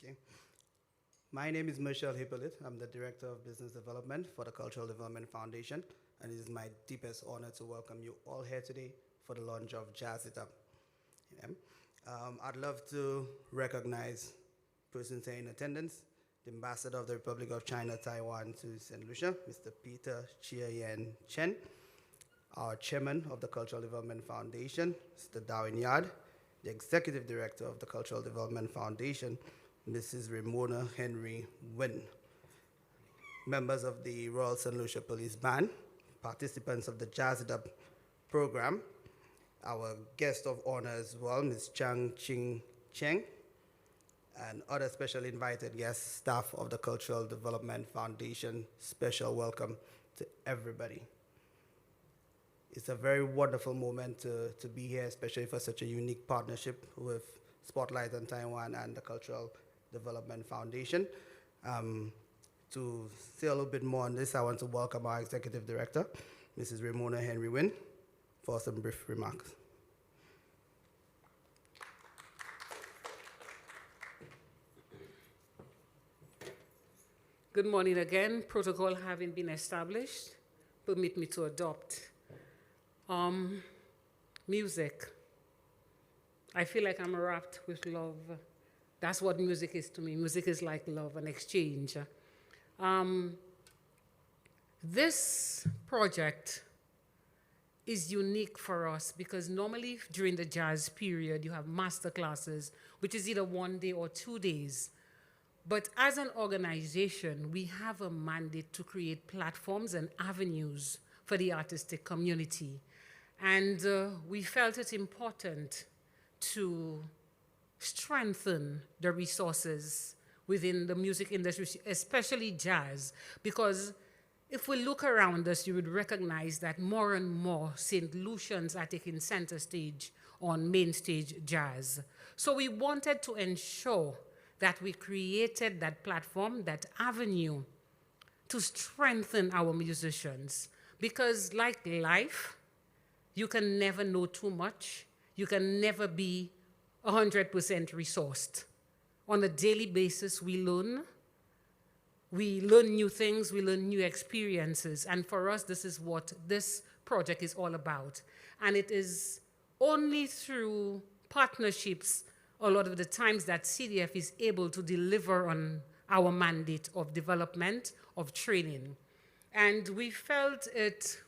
Okay. My name is Michelle Hippolyte. I'm the Director of Business Development for the Cultural Development Foundation, and it is my deepest honor to welcome you all here today for the launch of Jazz It Up. Yeah. I'd love to recognize persons here in attendance, the Ambassador of the Republic of China, Taiwan to St. Lucia, Mr. Peter Chia Yen Chen, our Chairman of the Cultural Development Foundation, Mr. Darwin Yard, the Executive Director of the Cultural Development Foundation, Mrs. Ramona Henry Wynn, members of the Royal St. Lucia Police Band, participants of the Jazz It Up program, our guest of honor as well, Ms. Chang Ching Cheng, and other special invited guests, staff of the Cultural Development Foundation. Special welcome to everybody. It's a very wonderful moment to be here, especially for such a unique partnership with Spotlight on Taiwan and the Cultural Development Foundation. To say a little bit more on this, I want to welcome our Executive Director, Mrs. Ramona Henry Wynn, for some brief remarks. Good morning again. Protocol having been established, permit me to adopt. Music. I feel like I'm wrapped with love. That's what music is to me. Music is like love, an exchange. This project is unique for us because normally during the jazz period, you have master classes, which is either 1 day or 2 days. But as an organization, we have a mandate to create platforms and avenues for the artistic community. And we felt it important to strengthen the resources within the music industry, especially jazz, because if we look around us, you would recognize that more and more St. Lucians are taking center stage on main stage jazz. So we wanted to ensure that we created that platform, that avenue, to strengthen our musicians. Because like life, you can never know too much. You can never be 100% resourced. On a daily basis, we learn new things, we learn new experiences. And for us, this is what this project is all about. And it is only through partnerships a lot of the times that CDF is able to deliver on our mandate of development, of training. And we felt it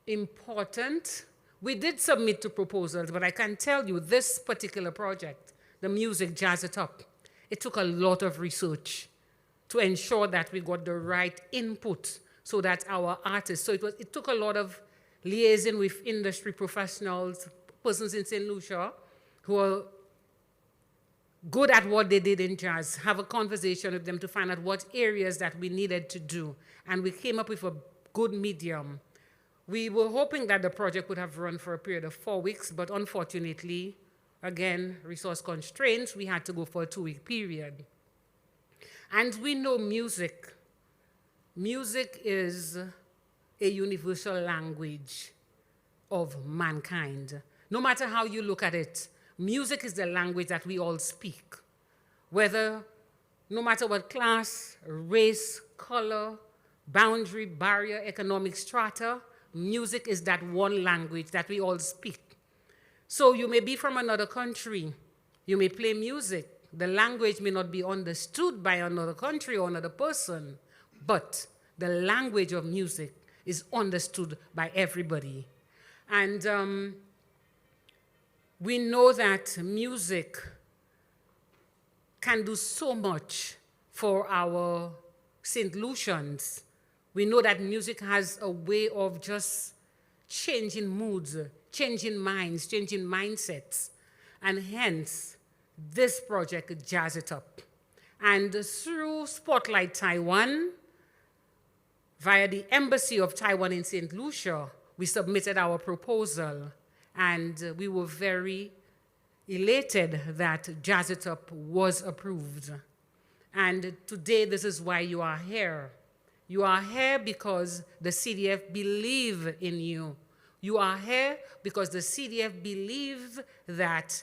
important. We did submit two proposals, but I can tell you this particular project, the music Jazz It Up, it took a lot of research to ensure that we got the right input so that our artists, so it took a lot of liaison with industry professionals, persons in St. Lucia who are good at what they did in jazz, have a conversation with them to find out what areas that we needed to do. And we came up with a good medium. We were hoping that the project would have run for a period of 4 weeks, but unfortunately, again, resource constraints, we had to go for a 2-week period. And we know music. Music is a universal language of mankind. No matter how you look at it, music is the language that we all speak. No matter what class, race, color, boundary, barrier, economic strata, music is that one language that we all speak. So you may be from another country, you may play music, the language may not be understood by another country or another person, but the language of music is understood by everybody. And we know that music can do so much for our St. Lucians. We know that music has a way of just changing moods, changing minds, changing mindsets. And hence, this project, Jazz It Up. And through Spotlight Taiwan, via the Embassy of Taiwan in St. Lucia, we submitted our proposal. And we were very elated that Jazz It Up was approved. And today, this is why you are here. You are here because the CDF believe in you. You are here because the CDF believe that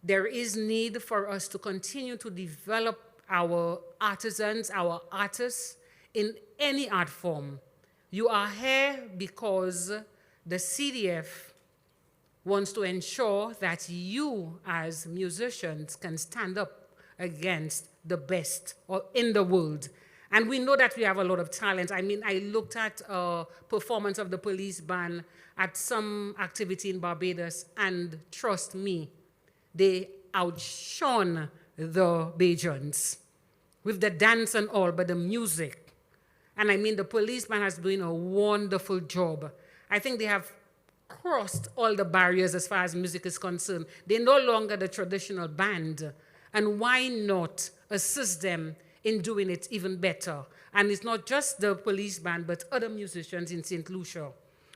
There is need for us to continue to develop our artisans, our artists in any art form. You are here because the CDF wants to ensure that you as musicians can stand up against the best or in the world. And we know that we have a lot of talent. I mean, I looked at a performance of the police band at some activity in Barbados, and trust me, they outshone the Bajans with the dance and all, but the music. And I mean, the police band has been a wonderful job. I think they have crossed all the barriers as far as music is concerned. They're no longer the traditional band. And why not assist them in doing it even better? And it's not just the police band, but other musicians in St. Lucia.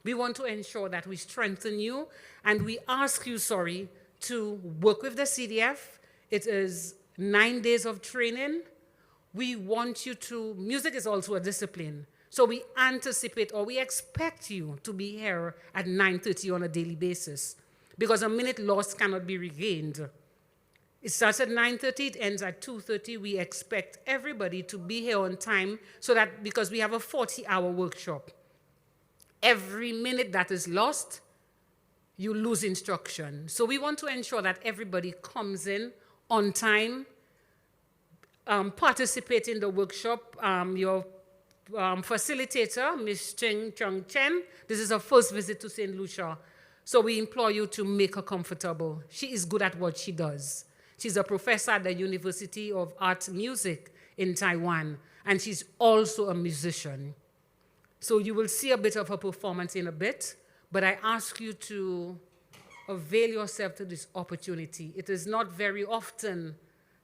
We want to ensure that we strengthen you, and we ask you, to work with the CDF. It is 9 days of training. We want you to, music is also a discipline. So we anticipate, or we expect you to be here at 9:30 on a daily basis, because a minute lost cannot be regained. It starts at 9:30, it ends at 2:30. We expect everybody to be here on time, so that, because we have a 40-hour workshop, every minute that is lost, you lose instruction. So we want to ensure that everybody comes in on time, participate in the workshop. Your facilitator, Ms. Ching Chung Chen, this is her first visit to St. Lucia. So we implore you to make her comfortable. She is good at what she does. She's a professor at the University of Art Music in Taiwan, and she's also a musician. So you will see a bit of her performance in a bit, but I ask you to avail yourself to this opportunity. It is not very often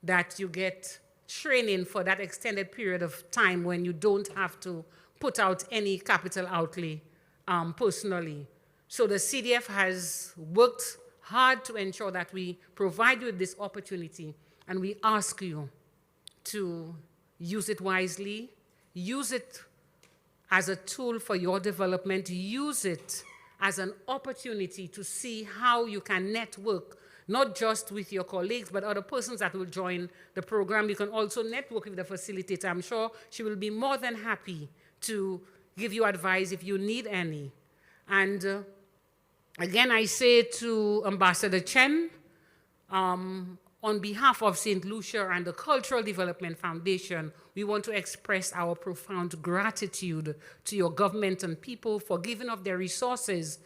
that you get training for that extended period of time when you don't have to put out any capital outlay personally. So the CDF has worked hard to ensure that we provide you with this opportunity, and we ask you to use it wisely, use it as a tool for your development, use it as an opportunity to see how you can network, not just with your colleagues, but other persons that will join the program. You can also network with the facilitator. I'm sure she will be more than happy to give you advice if you need any. And again, I say to Ambassador Chen, on behalf of St. Lucia and the Cultural Development Foundation, we want to express our profound gratitude to your government and people for giving of their resources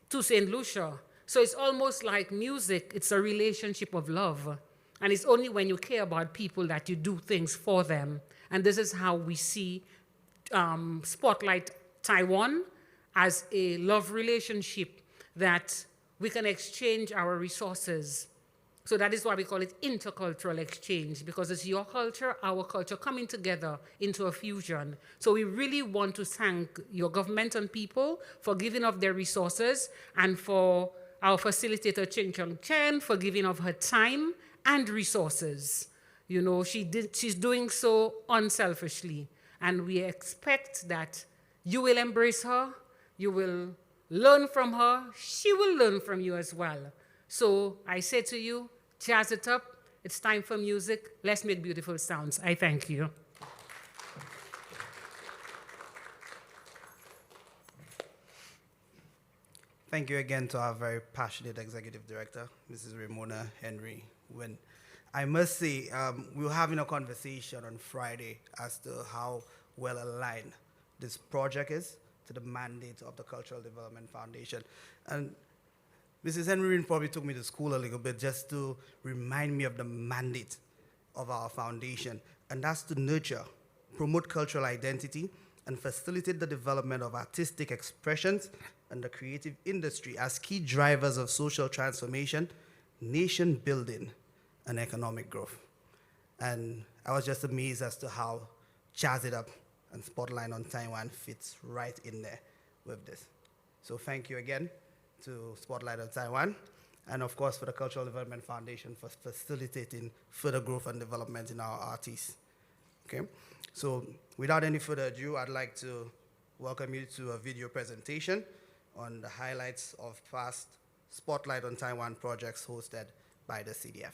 to St. Lucia. So it's almost like music, it's a relationship of love. And it's only when you care about people that you do things for them. And this is how we see Spotlight Taiwan as a love relationship, that we can exchange our resources. So that is why we call it intercultural exchange, because it's your culture, our culture coming together into a fusion. So we really want to thank your government and people for giving of their resources, and for our facilitator, Ching Chung Chen, for giving of her time and resources. You know, she's doing so unselfishly. And we expect that you will embrace her, you will learn from her, she will learn from you as well. So I say to you, jazz it up. It's time for music. Let's make beautiful sounds. I thank you. Thank you again to our very passionate executive director, Mrs. Ramona Henry Wynn. I must say, we were having a conversation on Friday as to how well aligned this project is to the mandate of the Cultural Development Foundation. And Mrs. Henry Wynn probably took me to school a little bit just to remind me of the mandate of our foundation, and that's to nurture, promote cultural identity, and facilitate the development of artistic expressions and the creative industry as key drivers of social transformation, nation building, and economic growth. And I was just amazed as to how Jazz It Up and Spotlight on Taiwan fits right in there with this. So thank you again to Spotlight on Taiwan, and of course for the Cultural Development Foundation for facilitating further growth and development in our artists. Okay, so without any further ado, I'd like to welcome you to a video presentation on the highlights of past Spotlight on Taiwan projects hosted by the CDF.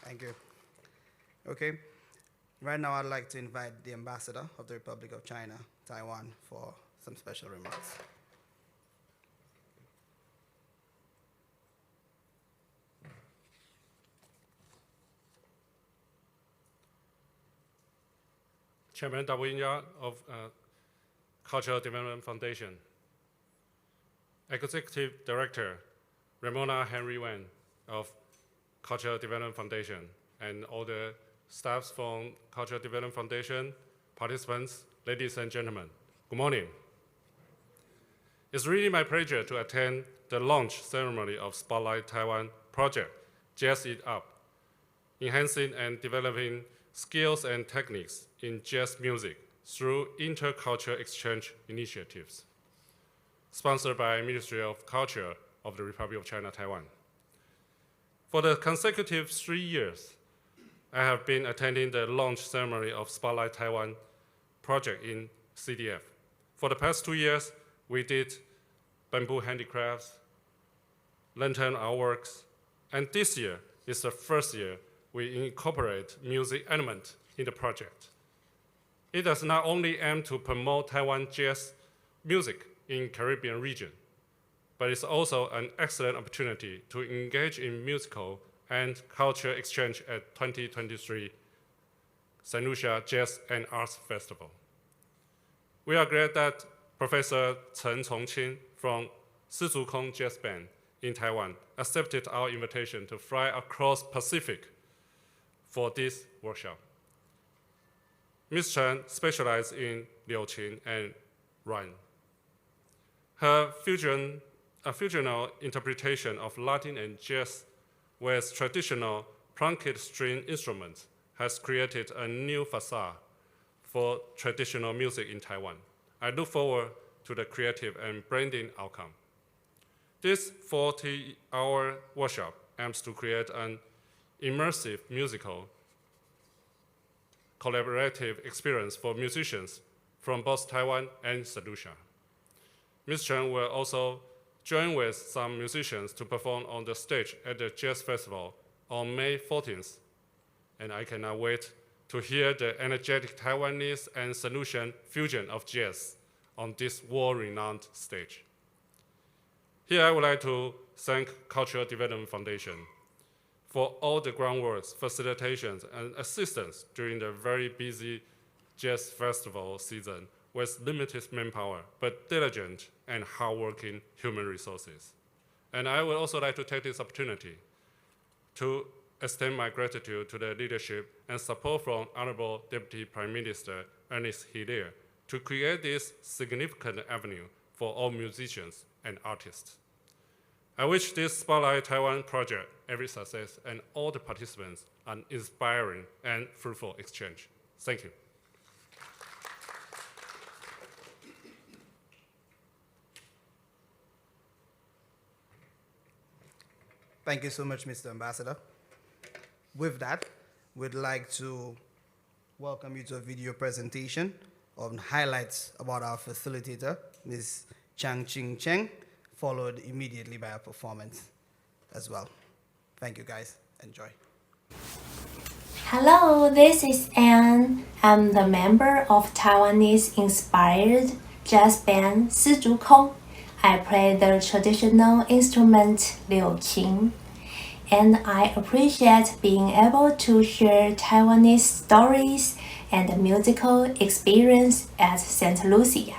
Thank you. Okay, right now I'd like to invite the Ambassador of the Republic of China, Taiwan, for some special remarks. Chairman W. Ya of Cultural Development Foundation, Executive Director Ramona Henry Wen of Cultural Development Foundation, and all the staffs from Cultural Development Foundation, participants, ladies and gentlemen, good morning. It's really my pleasure to attend the launch ceremony of Spotlight Taiwan project, Jazz It Up, enhancing and developing skills and techniques in jazz music through intercultural exchange initiatives, sponsored by Ministry of Culture of the Republic of China, Taiwan. For the consecutive 3 years, I have been attending the launch ceremony of Spotlight Taiwan project in CDF. For the past 2 years, we did bamboo handicrafts, lantern artworks, and this year is the first year we incorporate music element in the project. It does not only aim to promote Taiwan jazz music in Caribbean region, but it's also an excellent opportunity to engage in musical and cultural exchange at 2023 St. Lucia Jazz and Arts Festival. We are glad that Professor Chen Chongqing from Sizhukong Jazz Band in Taiwan accepted our invitation to fly across Pacific for this workshop. Ms. Chen specialized in liuqin and rhyme. Her fusional interpretation of Latin and jazz with traditional plunked string instruments has created a new facade for traditional music in Taiwan. I look forward to the creative and branding outcome. This 40-hour workshop aims to create an immersive musical collaborative experience for musicians from both Taiwan and St. Lucia. Ms. Chen will also join with some musicians to perform on the stage at the Jazz Festival on May 14th, and I cannot wait to hear the energetic Taiwanese and St. Lucian fusion of jazz on this world-renowned stage. Here I would like to thank Cultural Development Foundation for all the groundworks, facilitations, and assistance during the very busy jazz festival season with limited manpower, but diligent and hardworking human resources. And I would also like to take this opportunity to extend my gratitude to the leadership and support from Honorable Deputy Prime Minister Ernest Hilaire to create this significant avenue for all musicians and artists. I wish this Spotlight Taiwan project every success and all the participants an inspiring and fruitful exchange. Thank you. Thank you so much, Mr. Ambassador. With that, we'd like to welcome you to a video presentation on highlights about our facilitator, Ms. Chang Ching Cheng, followed immediately by a performance as well. Thank you, guys. Enjoy. Hello, this is Anne. I'm the member of Taiwanese-inspired jazz band Sizhu Kong. I play the traditional instrument liu qing, and I appreciate being able to share Taiwanese stories and musical experience at St. Lucia.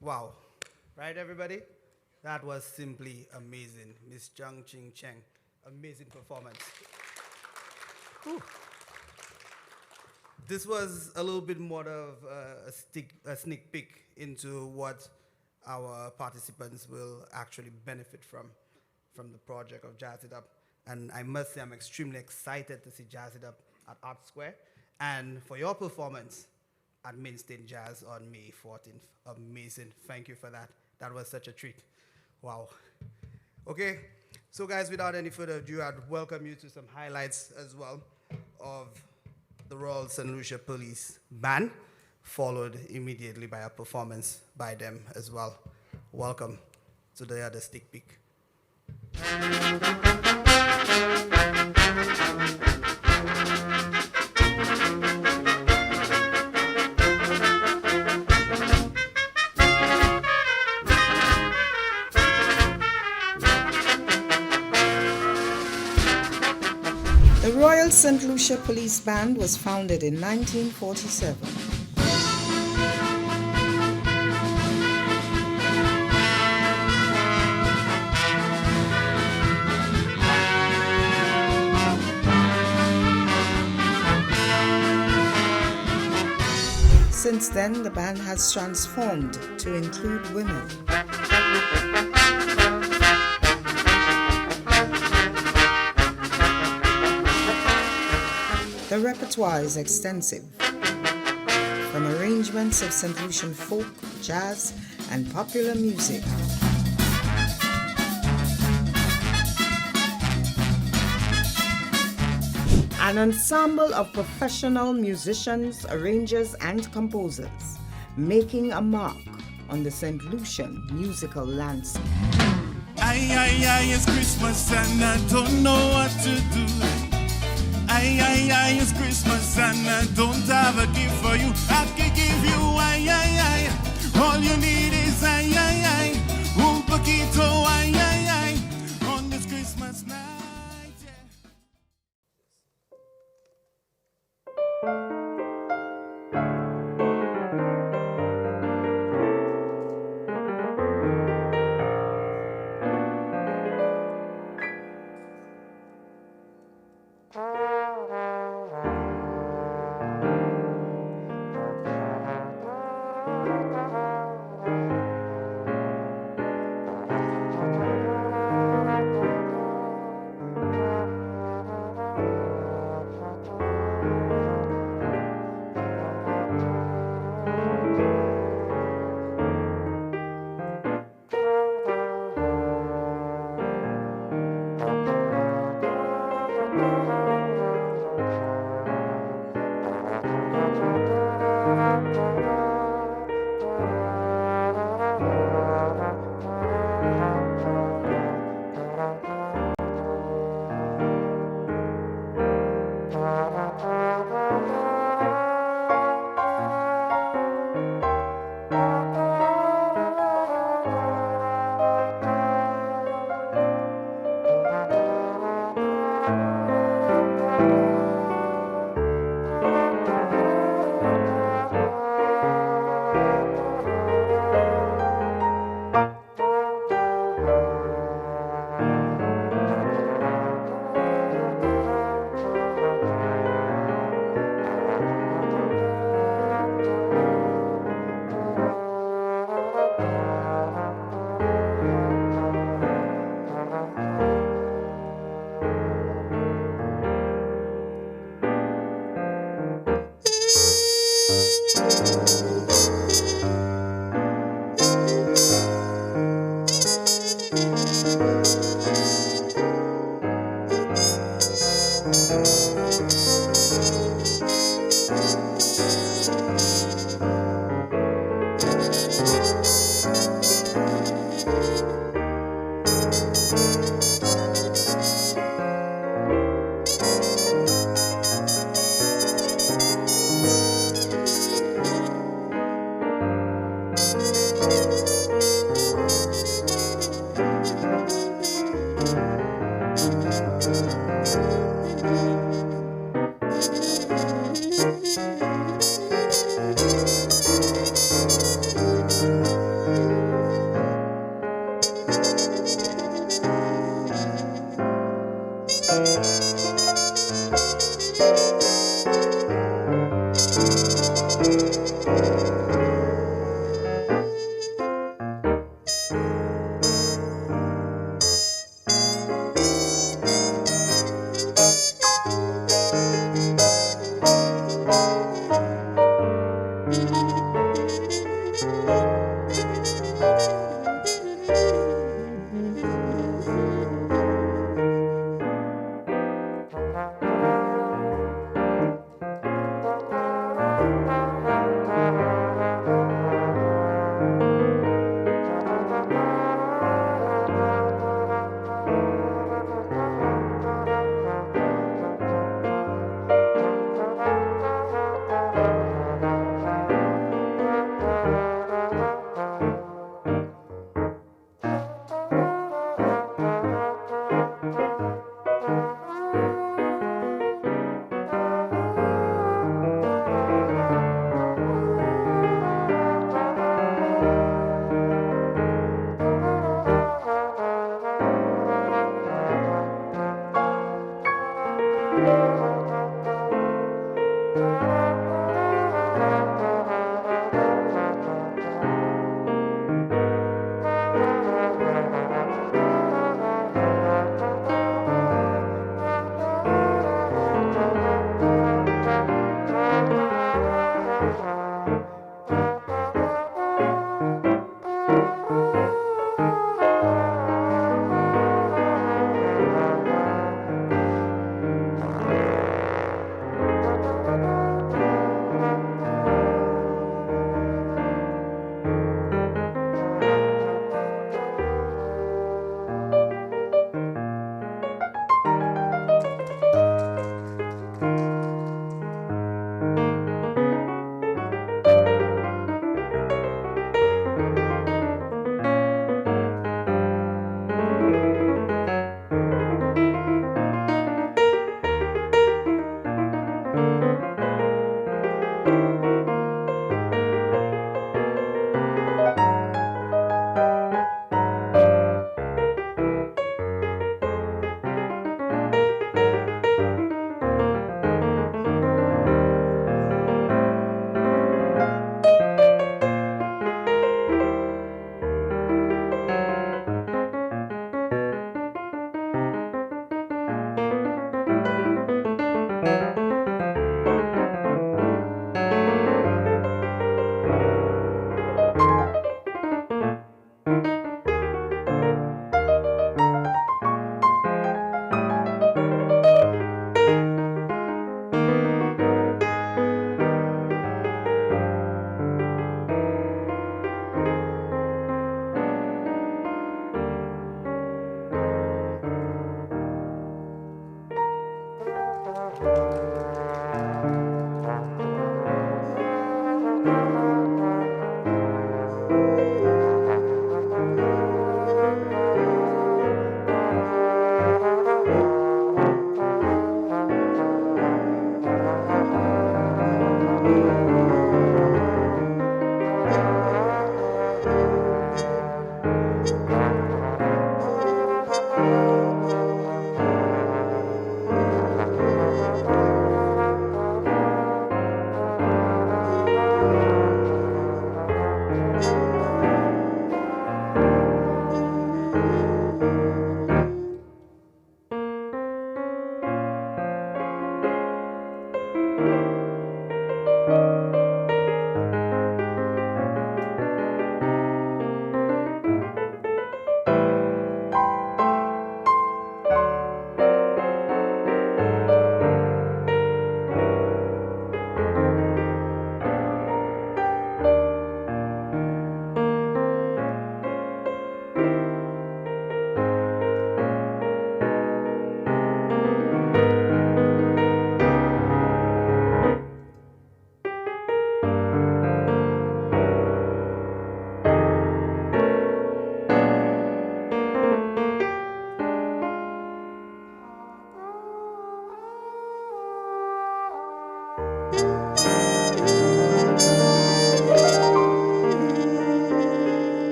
Wow. Right, everybody? That was simply amazing. Miss Zhang Ching Cheng, amazing performance. Whew. This was a little bit more of a sneak peek into what our participants will actually benefit from the project of Jazz It Up. And I must say I'm extremely excited to see Jazz It Up at Art Square. And for your performance at Mainstage Jazz on May 14th. Amazing. Thank you for that. That was such a treat. Wow. Okay, so guys, without any further ado, I'd welcome you to some highlights as well of the Royal St. Lucia Police Band, followed immediately by a performance by them as well. Welcome to the other stick peek. The Royal St. Lucia Police Band was founded in 1947. Since then, the band has transformed to include women. The repertoire is extensive, from arrangements of St. Lucian folk, jazz, and popular music. An ensemble of professional musicians, arrangers, and composers, making a mark on the St. Lucian musical landscape. Aye, aye, aye, it's Christmas and I don't know what to do. Aye, aye, aye, it's Christmas and I don't have a gift for you. I can give you aye, aye, aye. All you need is aye, aye, aye. Un poquito aye, aye, aye. On this Christmas night. Yeah.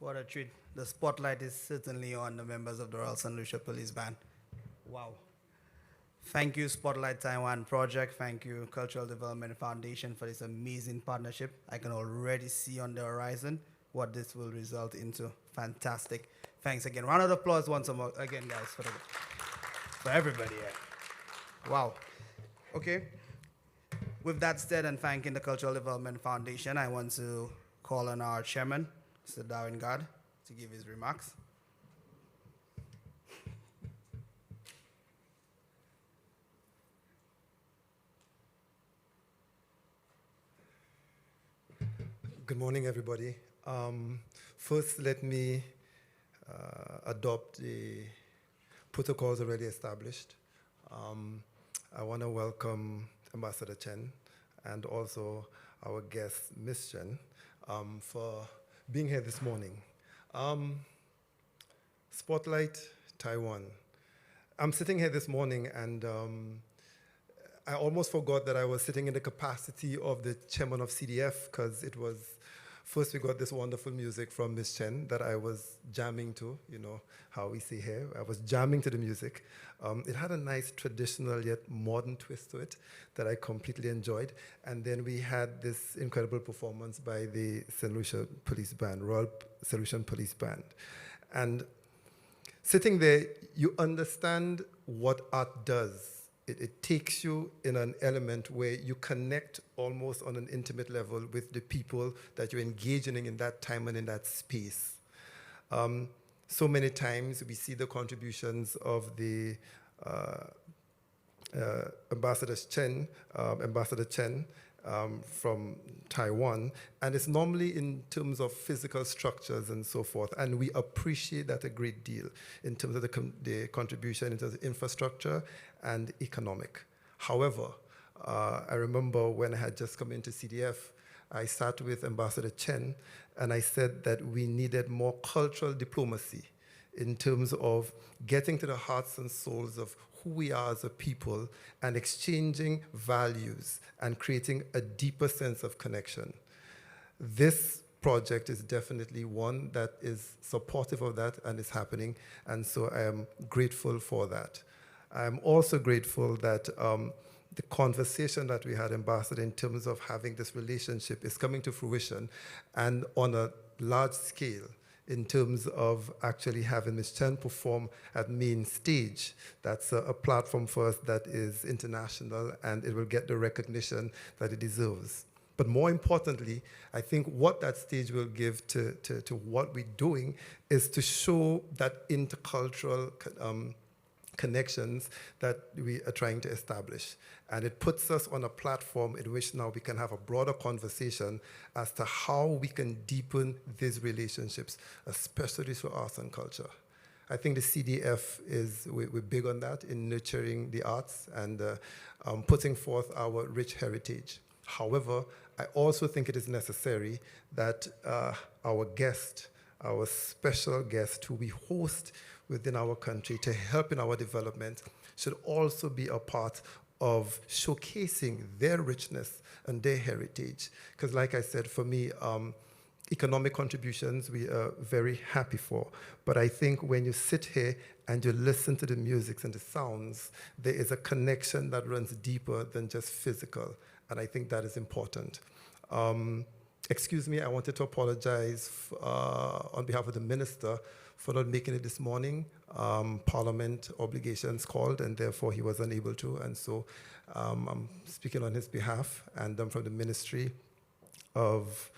What a treat. The spotlight is certainly on the members of the Royal St. Lucia Police Band. Wow. Thank you, Spotlight Taiwan Project. Thank you, Cultural Development Foundation, for this amazing partnership. I can already see on the horizon what this will result into. Fantastic. Thanks again. Round of applause once more again, guys, for everybody here. Wow. Okay. With that said, and thanking the Cultural Development Foundation, I want to call on our chairman, Mr. Darwin Gard, to give his remarks. Good morning, everybody. First, let me adopt the protocols already established. I want to welcome Ambassador Chen and also our guest, Ms. Chen, for being here this morning. Spotlight Taiwan. I'm sitting here this morning and I almost forgot that I was sitting in the capacity of the chairman of CDF, because it was, first we got this wonderful music from Ms. Chen that I was jamming to, you know how we say here. I was jamming to the music. It had a nice traditional yet modern twist to it that I completely enjoyed. And then we had this incredible performance by the St. Lucia Police Band, Royal St. Lucian Police Band. And sitting there, you understand what art does. It takes you in an element where you connect almost on an intimate level with the people that you're engaging in that time and in that space. So many times we see the contributions of the Ambassador Chen from Taiwan, and it's normally in terms of physical structures and so forth, and we appreciate that a great deal in terms of the contribution in terms of infrastructure and economic. However, I remember when I had just come into CDF, I sat with Ambassador Chen, and I said that we needed more cultural diplomacy in terms of getting to the hearts and souls of who we are as a people and exchanging values and creating a deeper sense of connection. This project is definitely one that is supportive of that and is happening, and so I am grateful for that. I'm also grateful that the conversation that we had, Ambassador, in terms of having this relationship is coming to fruition, and on a large scale, in terms of actually having Ms. Chen perform at main stage. That's a platform for us that is international, and it will get the recognition that it deserves. But more importantly, I think what that stage will give to what we're doing is to show that intercultural connections that we are trying to establish. And it puts us on a platform in which now we can have a broader conversation as to how we can deepen these relationships, especially through arts and culture. I think the CDF we're big on that, in nurturing the arts and putting forth our rich heritage. However, I also think it is necessary that our guest, our special guests who we host within our country to help in our development should also be a part of showcasing their richness and their heritage. Because like I said, for me, economic contributions we are very happy for. But I think when you sit here and you listen to the music and the sounds, there is a connection that runs deeper than just physical. And I think that is important. Excuse me, I wanted to apologize on behalf of the minister for not making it this morning. Parliament obligations called, and therefore he was unable to. And so I'm speaking on his behalf, and from the Ministry of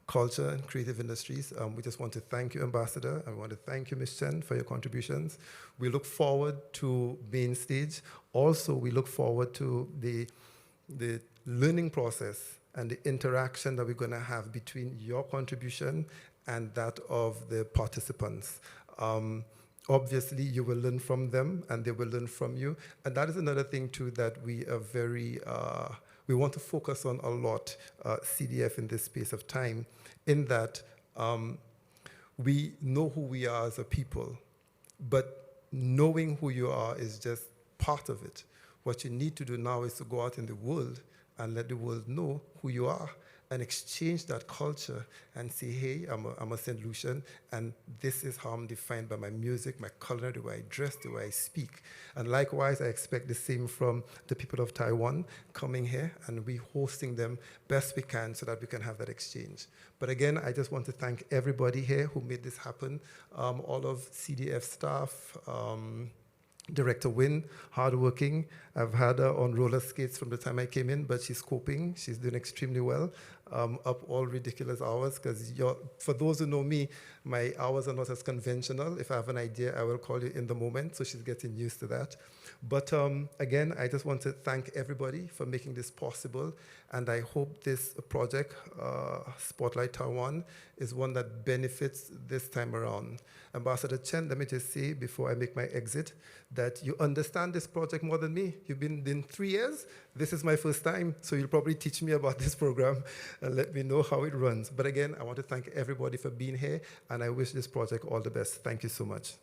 Culture and Creative Industries. We just want to thank you, Ambassador, and we want to thank you, Ms. Chen, for your contributions. We look forward to main stage. Also, we look forward to the learning process and the interaction that we're going to have between your contribution and that of the participants. Obviously, you will learn from them, and they will learn from you. And that is another thing, too, that we are very, we want to focus on a lot, CDF, in this space of time, in that we know who we are as a people, but knowing who you are is just part of it. What you need to do now is to go out in the world and let the world know who you are, and exchange that culture and say, hey, I'm a St. Lucian, and this is how I'm defined by my music, my color, the way I dress, the way I speak. And likewise, I expect the same from the people of Taiwan coming here, and we hosting them best we can so that we can have that exchange. But again, I just want to thank everybody here who made this happen, all of CDF staff, Director Wynn, hardworking. I've had her on roller skates from the time I came in, but she's coping. She's doing extremely well, up all ridiculous hours, because for those who know me, my hours are not as conventional. If I have an idea, I will call you in the moment, so she's getting used to that. But again, I just want to thank everybody for making this possible, and I hope this project, Spotlight Taiwan, is one that benefits this time around. Ambassador Chen, let me just say before I make my exit that you understand this project more than me. You've been in 3 years. This is my first time, so you'll probably teach me about this program and let me know how it runs. But again, I want to thank everybody for being here, and I wish this project all the best. Thank you so much.